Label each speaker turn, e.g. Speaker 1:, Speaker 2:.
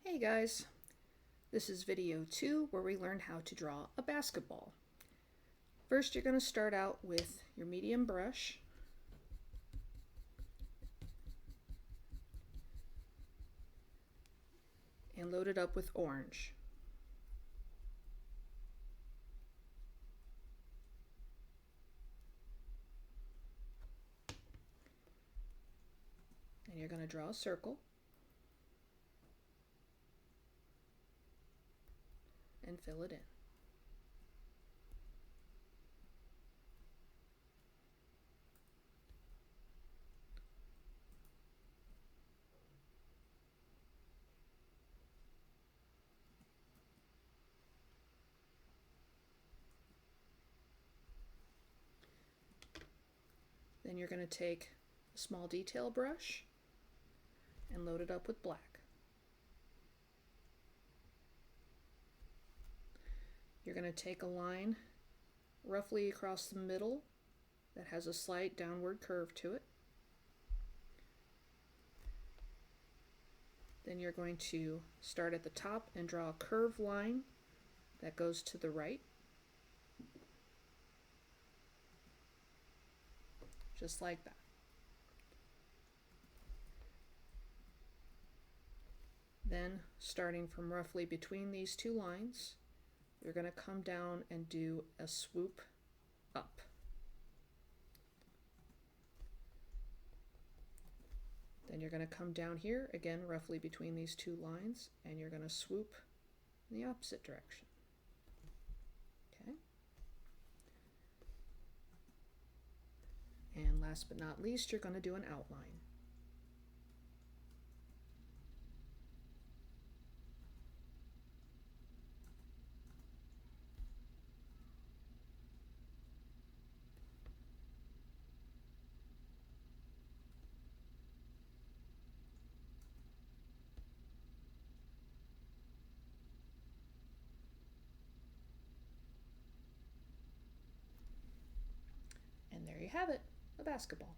Speaker 1: Hey guys, this is video 2 where we learn how to draw a basketball. First you're going to start out with your medium brush and load it up with orange. And you're going to draw a circle and fill it in. Then you're going to take a small detail brush and load it up with black. You're going to take a line roughly across the middle that has a slight downward curve to it. Then you're going to start at the top and draw a curved line that goes to the right, just like that. Then, starting from roughly between these two lines, you're going to come down and do a swoop up. Then you're going to come down here, again roughly between these two lines, and you're going to swoop in the opposite direction. Okay. And last but not least, you're going to do an outline. And there you have it, a basketball.